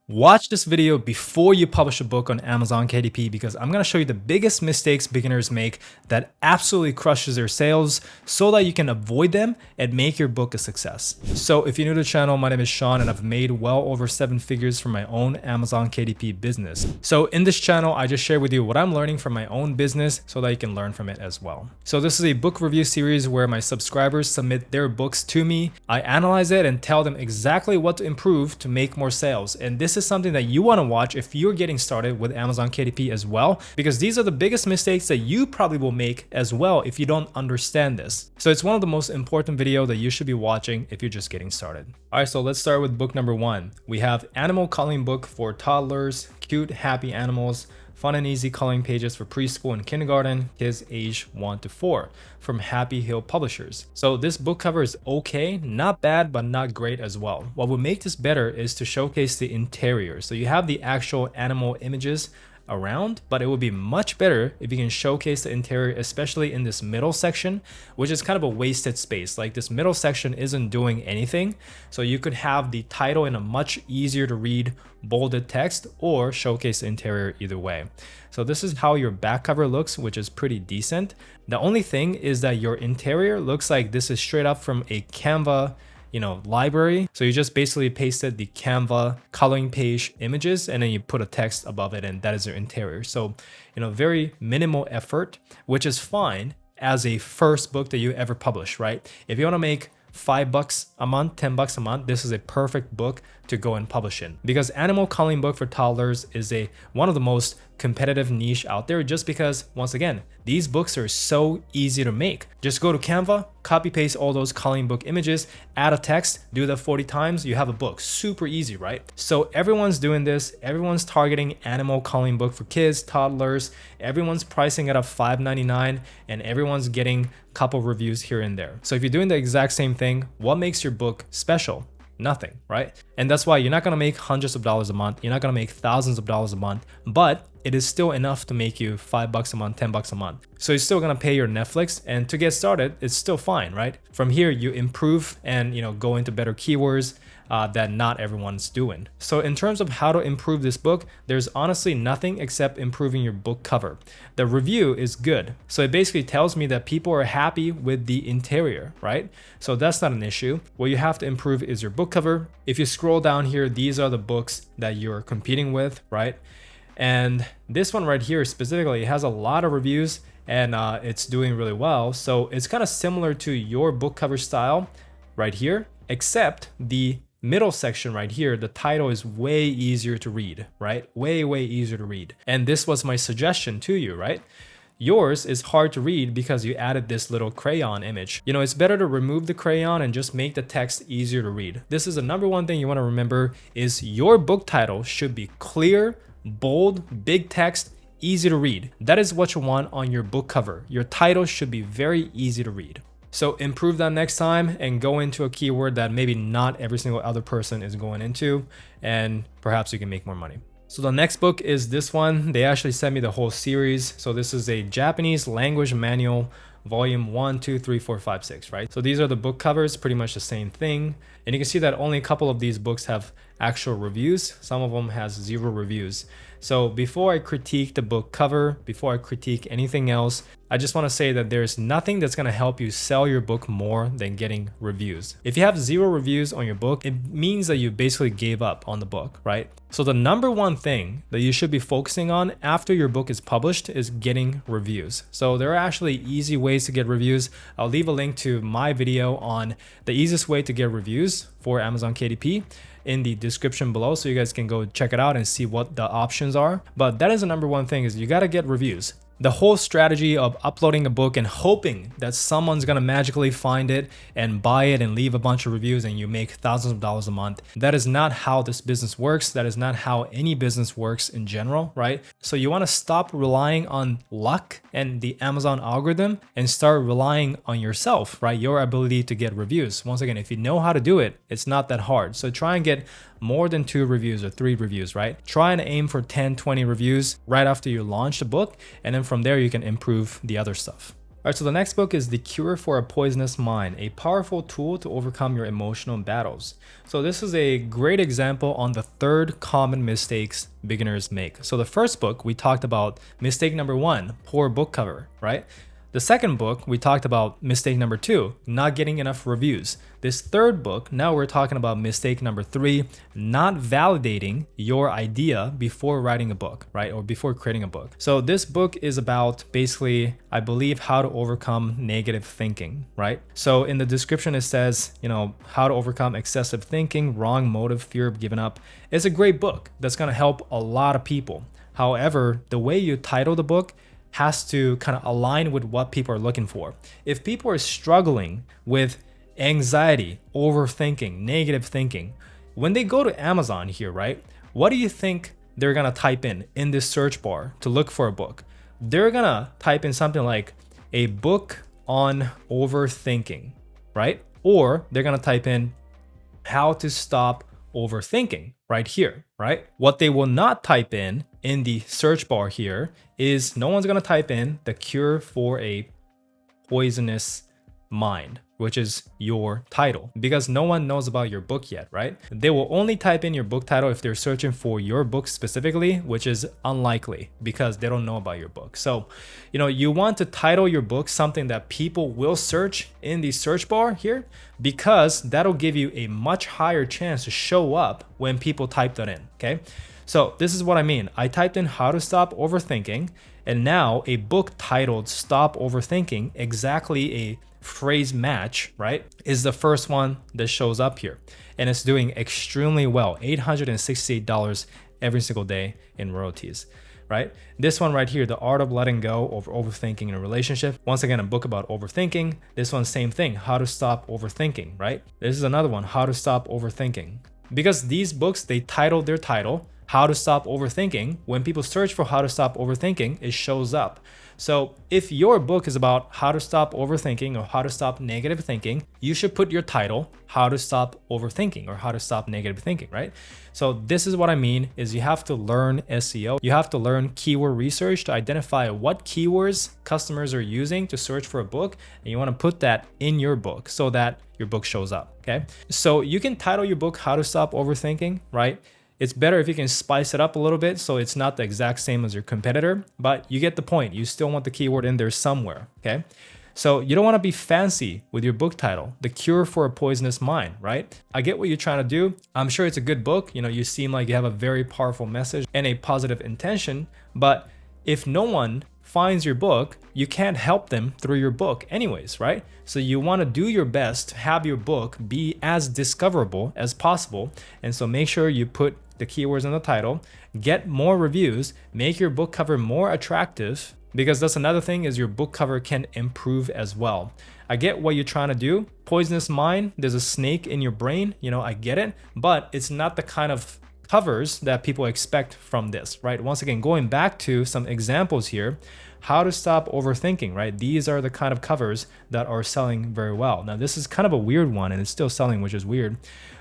Watch this video before you publish a book on Amazon KDP because I'm going to show you the biggest mistakes beginners make that absolutely crushes their sales so that you can avoid them and make your book a success. So if you're new to the channel, my name is Sean and I've made well over 7 figures from my own Amazon KDP business. So in this channel, I just share with you what I'm learning from my own business so that you can learn from it as well. So this is a book review series where my subscribers submit their books to me. I analyze it and tell them exactly what to improve to make more sales. And this is something that you want to watch if you're getting started with Amazon KDP as well, because these are the biggest mistakes that you probably will make as well if you don't understand this. So it's one of the most important videos that you should be watching if you're just getting started. All right, so let's start with book number 1. We have Animal Coloring Book for Toddlers, Cute, Happy Animals, Fun and Easy Coloring Pages for Preschool and Kindergarten, Kids age 1 to 4 from Happy Hill Publishers. So this book cover is okay, not bad, but not great as well. What would make this better is to showcase the interior. So you have the actual animal images around, but it would be much better if you can showcase the interior, especially in this middle section, which is kind of a wasted space. Like this middle section isn't doing anything. So you could have the title in a much easier to read bolded text or showcase the interior either way. So this is how your back cover looks, which is pretty decent. The only thing is that your interior looks like this is straight up from a Canva library. So you just basically pasted the Canva coloring page images and then you put a text above it and that is your interior. So, very minimal effort, which is fine as a first book that you ever publish, right? If you want to make $5 a month, $10 a month, this is a perfect book to go and publish in, because Animal Coloring Book for Toddlers is one of the most competitive niche out there, just because once again, these books are so easy to make. Just go to Canva, copy paste all those coloring book images, add a text, do that 40 times, you have a book. Super easy, right? So everyone's doing this. Everyone's targeting Animal Coloring Book for kids, toddlers. Everyone's pricing it at $5.99 and everyone's getting a couple reviews here and there. So if you're doing the exact same thing, what makes your book special? Nothing, right? And that's why you're not gonna make hundreds of dollars a month. You're not gonna make thousands of dollars a month, but it is still enough to make you $5 a month, $10 a month. So you're still gonna pay your Netflix, and to get started, it's still fine, right? From here, you improve and go into better keywords that not everyone's doing. So in terms of how to improve this book, there's honestly nothing except improving your book cover. The review is good. So it basically tells me that people are happy with the interior, right? So that's not an issue. What you have to improve is your book cover. If you scroll down here, these are the books that you're competing with, right? And this one right here specifically has a lot of reviews and it's doing really well. So it's kind of similar to your book cover style right here, except the middle section right here, the title is way easier to read, right? Way easier to read. And this was my suggestion to you, right? Yours is hard to read because you added this little crayon image. It's better to remove the crayon and just make the text easier to read. This is the number one thing you want to remember is your book title should be clear, bold, big text, easy to read. That is what you want on your book cover. Your title should be very easy to read. So improve that next time and go into a keyword that maybe not every single other person is going into, and perhaps you can make more money. So the next book is this one. They actually sent me the whole series. So this is a Japanese language manual, volume 1, 2, 3, 4, 5, 6, right? So these are the book covers, pretty much the same thing. And you can see that only a couple of these books have actual reviews. Some of them has 0 reviews. So before I critique the book cover, before I critique anything else, I just want to say that there's nothing that's going to help you sell your book more than getting reviews. If you have 0 reviews on your book, it means that you basically gave up on the book, right? So the number one thing that you should be focusing on after your book is published is getting reviews. So there are actually easy ways to get reviews. I'll leave a link to my video on the easiest way to get reviews for Amazon KDP in the description below, so you guys can go check it out and see what the options are. But that is the number one thing, is you got to get reviews. The whole strategy of uploading a book and hoping that someone's gonna magically find it and buy it and leave a bunch of reviews and you make thousands of dollars a month, that is not how this business works. That is not how any business works in general, right? So you wanna stop relying on luck and the Amazon algorithm and start relying on yourself, right? Your ability to get reviews. Once again, if you know how to do it, it's not that hard. So try and get more than 2 reviews or 3 reviews, right? Try and aim for 10, 20 reviews right after you launch the book. And then from there, you can improve the other stuff. All right, so the next book is The Cure for a Poisonous Mind, a powerful tool to overcome your emotional battles. So this is a great example on the 3rd common mistakes beginners make. So the first book, we talked about mistake number 1, poor book cover, right? The second book, we talked about mistake number 2, not getting enough reviews. This third book, now we're talking about mistake number 3, not validating your idea before writing a book, right? Or before creating a book. So this book is about basically, I believe, how to overcome negative thinking, right? So in the description, it says, how to overcome excessive thinking, wrong motive, fear of giving up. It's a great book that's going to help a lot of people. However, the way you title the book has to kind of align with what people are looking for. If people are struggling with anxiety, overthinking, negative thinking, when they go to Amazon here, right? What do you think they're gonna type in this search bar to look for a book? They're gonna type in something like a book on overthinking, right? Or they're gonna type in how to stop overthinking right here, right? What they will not type in the search bar here is no one's gonna type in the cure for a poisonous mind, which is your title, because no one knows about your book yet, right? They will only type in your book title if they're searching for your book specifically, which is unlikely because they don't know about your book. So, you want to title your book something that people will search in the search bar here, because that'll give you a much higher chance to show up when people type that in, okay? So this is what I mean. I typed in how to stop overthinking, and now a book titled Stop Overthinking, exactly a phrase match, right, is the first one that shows up here. And it's doing extremely well, $868 every single day in royalties, right? This one right here, The Art of Letting Go of Overthinking in a Relationship. Once again, a book about overthinking. This one, same thing, How to Stop Overthinking, right? This is another one, How to Stop Overthinking. Because these books, they titled their title, How to Stop Overthinking. When people search for how to stop overthinking, it shows up. So if your book is about how to stop overthinking or how to stop negative thinking, you should put your title, How to Stop Overthinking or How to Stop Negative Thinking, right? So this is what I mean is you have to learn SEO. You have to learn keyword research to identify what keywords customers are using to search for a book. And you want to put that in your book so that your book shows up, okay? So you can title your book, How to Stop Overthinking, right? It's better if you can spice it up a little bit so it's not the exact same as your competitor, but you get the point. You still want the keyword in there somewhere, okay? So you don't want to be fancy with your book title, The Cure for a Poisonous Mind, right? I get what you're trying to do. I'm sure it's a good book. You seem like you have a very powerful message and a positive intention, but if no one finds your book, you can't help them through your book anyways, right? So you want to do your best to have your book be as discoverable as possible. And so make sure you put the keywords in the title, get more reviews, make your book cover more attractive, because that's another thing is your book cover can improve as well. I get what you're trying to do. Poisonous mind, there's a snake in your brain, I get it, but it's not the kind of covers that people expect from this, right? Once again, going back to some examples here, How to Stop Overthinking, right? These are the kind of covers that are selling very well. Now, this is kind of a weird one and it's still selling, which is weird.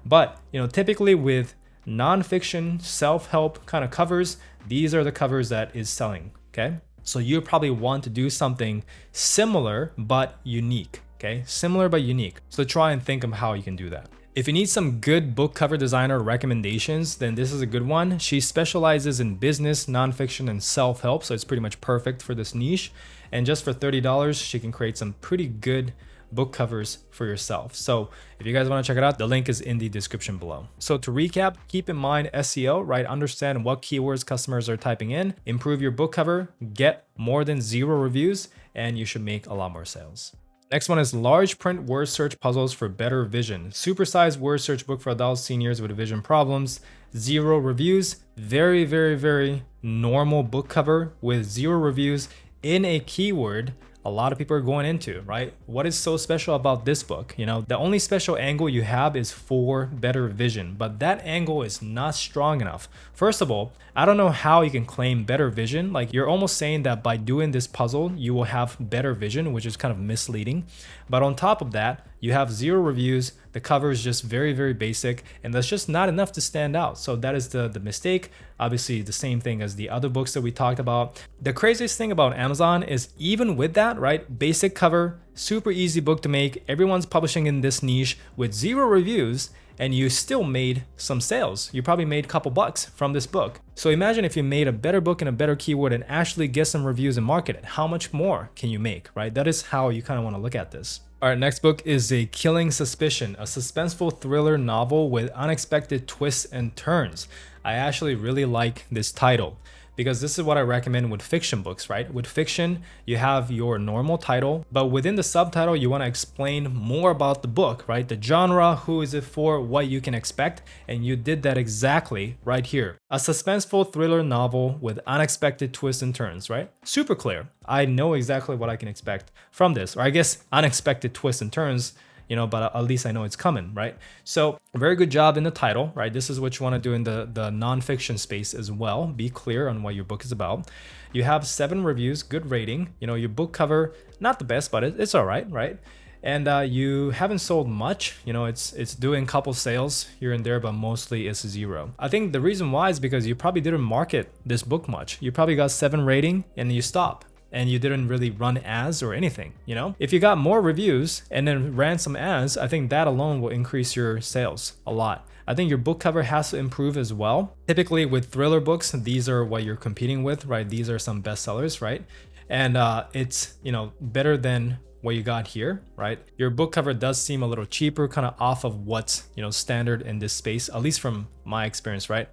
But, typically with nonfiction, self-help kind of covers, these are the covers that is selling, okay? So you probably want to do something similar but unique, okay? Similar but unique. So try and think of how you can do that. If you need some good book cover designer recommendations, then this is a good one. She specializes in business, nonfiction, and self-help, so it's pretty much perfect for this niche. And just for $30, she can create some pretty good book covers for yourself. So if you guys want to check it out, the link is in the description below. So to recap, keep in mind SEO, right? Understand what keywords customers are typing in, improve your book cover, get more than 0 reviews, and you should make a lot more sales. Next one is large print word search puzzles for better vision. Supersized word search book for adults, seniors with vision problems. 0 reviews. Very, very, very normal book cover with 0 reviews in a keyword a lot of people are going into, right? What is so special about this book? The only special angle you have is for better vision, but that angle is not strong enough. First of all, I don't know how you can claim better vision. Like, you're almost saying that by doing this puzzle, you will have better vision, which is kind of misleading. But on top of that, you have 0 reviews. The The cover is just very, very basic, and that's just not enough to stand out. So that is the mistake. Obviously, the same thing as the other books that we talked about. The craziest thing about Amazon is even with that, right? Basic cover, super easy book to make. Everyone's publishing in this niche with 0 reviews, and you still made some sales. You probably made a couple bucks from this book. So imagine if you made a better book and a better keyword and actually get some reviews and market it. How much more can you make, right? That is how you kind of want to look at this. All right, next book is A Killing Suspicion, a suspenseful thriller novel with unexpected twists and turns. I actually really like this title, because this is what I recommend with fiction books, right? With fiction, you have your normal title, but within the subtitle, you want to explain more about the book, right? The genre, who is it for, what you can expect, and you did that exactly right here. A suspenseful thriller novel with unexpected twists and turns, right? Super clear. I know exactly what I can expect from this, or I guess unexpected twists and turns, you know, but at least I know it's coming, right? So very good job in the title, right? This is what you want to do in the nonfiction space as well. Be clear on what your book is about. You have 7 reviews, good rating. You know, your book cover, not the best, but it's all right, right? And you haven't sold much. You know, it's doing a couple sales here and there, but mostly it's 0. I think the reason why is because you probably didn't market this book much. You probably got 7 rating and you stop. And you didn't really run ads or anything, you know? If you got more reviews and then ran some ads, I think that alone will increase your sales a lot. I think your book cover has to improve as well. Typically with thriller books, these are what you're competing with, right? These are some bestsellers, right? And it's, you know, better than what you got here, right? Your book cover does seem a little cheaper, kind of off of what's, you know, standard in this space, at least from my experience, right?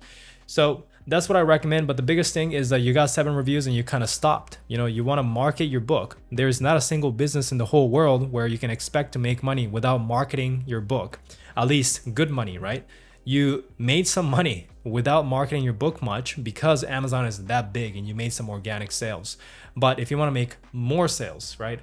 So that's what I recommend. But the biggest thing is that you got 7 reviews and you kind of stopped. You know, you want to market your book. There's not a single business in the whole world where you can expect to make money without marketing your book, at least good money, right? You made some money without marketing your book much because Amazon is that big and you made some organic sales. But if you want to make more sales, right?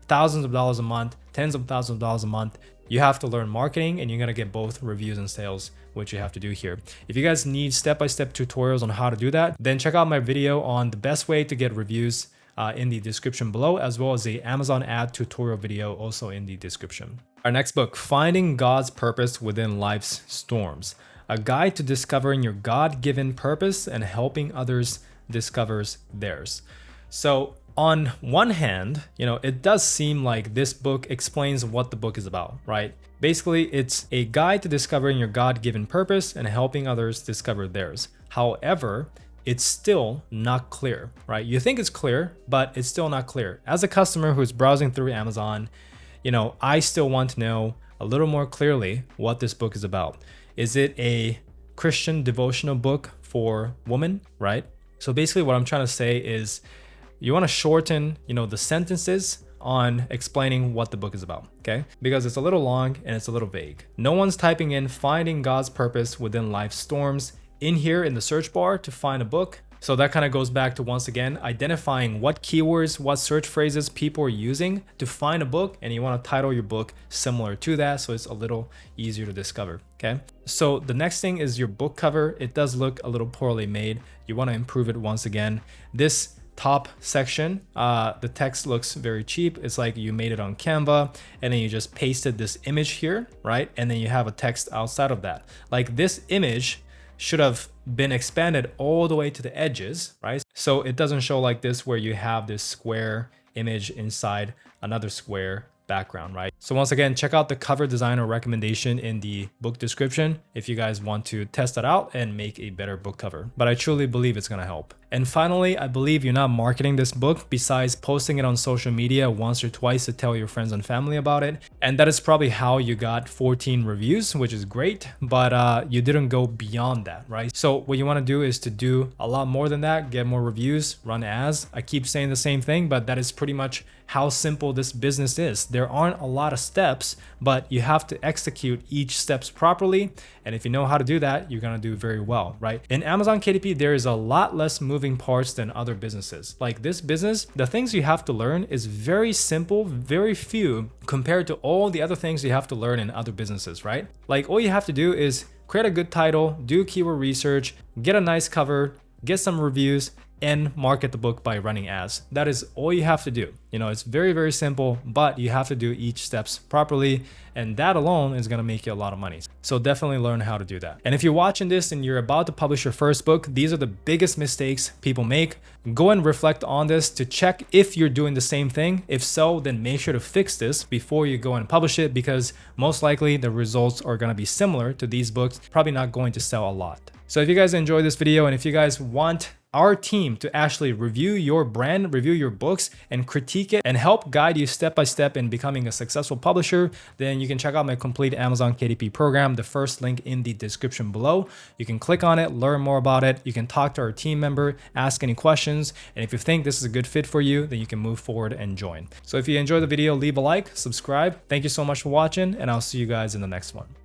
Thousands of dollars a month, tens of thousands of dollars a month, you have to learn marketing, and you're going to get both reviews and sales, which you have to do here. If you guys need step-by-step tutorials on how to do that, then check out my video on the best way to get reviews in the description below, as well as the Amazon ad tutorial video also in the description. Our next book, Finding God's Purpose Within Life's Storms, a guide to discovering your God-given purpose and helping others discover theirs. So on one hand, you know, it does seem like this book explains what the book is about, right? Basically, it's a guide to discovering your God-given purpose and helping others discover theirs. However, it's still not clear, right? You think it's clear, but it's still not clear. As a customer who's browsing through Amazon, you know, I still want to know a little more clearly what this book is about. Is it a Christian devotional book for women, right? So basically what I'm trying to say is, you want to shorten, you know, the sentences on explaining what the book is about, okay? Because it's a little long and it's a little vague. No one's typing in Finding God's Purpose Within Life's Storms in here in the search bar to find a book. So that kind of goes back to, once again, identifying what keywords, what search phrases people are using to find a book, and you want to title your book similar to that so it's a little easier to discover, okay? So the next thing is your book cover. It does look a little poorly made. You want to improve it once again. This top section, the text looks very cheap. It's like you made it on Canva and then you just pasted this image here, right? And then you have a text outside of that. Like this image should have been expanded all the way to the edges, right? So it doesn't show like this where you have this square image inside another square background, right? So once again, check out the cover designer recommendation in the book description if you guys want to test that out and make a better book cover. But I truly believe it's gonna help. And finally, I believe you're not marketing this book besides posting it on social media once or twice to tell your friends and family about it. And that is probably how you got 14 reviews, which is great, but you didn't go beyond that, right? So what you wanna do is to do a lot more than that, get more reviews, run ads. I keep saying the same thing, but that is pretty much how simple this business is. There aren't a lot of steps, but you have to execute each steps properly. And if you know how to do that, you're gonna do very well, right? In Amazon KDP, there is a lot less moving parts than other businesses. Like this business, the things you have to learn is very simple, very few compared to all the other things you have to learn in other businesses, right? Like all you have to do is create a good title, do keyword research, get a nice cover, get some reviews, and market the book by running ads. That is all you have to do. You know, it's very, very simple, but you have to do each steps properly. And that alone is going to make you a lot of money. So definitely learn how to do that. And if you're watching this and you're about to publish your first book, these are the biggest mistakes people make. Go and reflect on this to check if you're doing the same thing. If so, then make sure to fix this before you go and publish it, because most likely the results are going to be similar to these books, probably not going to sell a lot. So if you guys enjoyed this video and if you guys want our team to actually review your brand, review your books and critique it and help guide you step by step in becoming a successful publisher, then you can check out my complete Amazon KDP program, the first link in the description below. You can click on it, learn more about it. You can talk to our team member, ask any questions. And if you think this is a good fit for you, then you can move forward and join. So if you enjoyed the video, leave a like, subscribe. Thank you so much for watching, and I'll see you guys in the next one.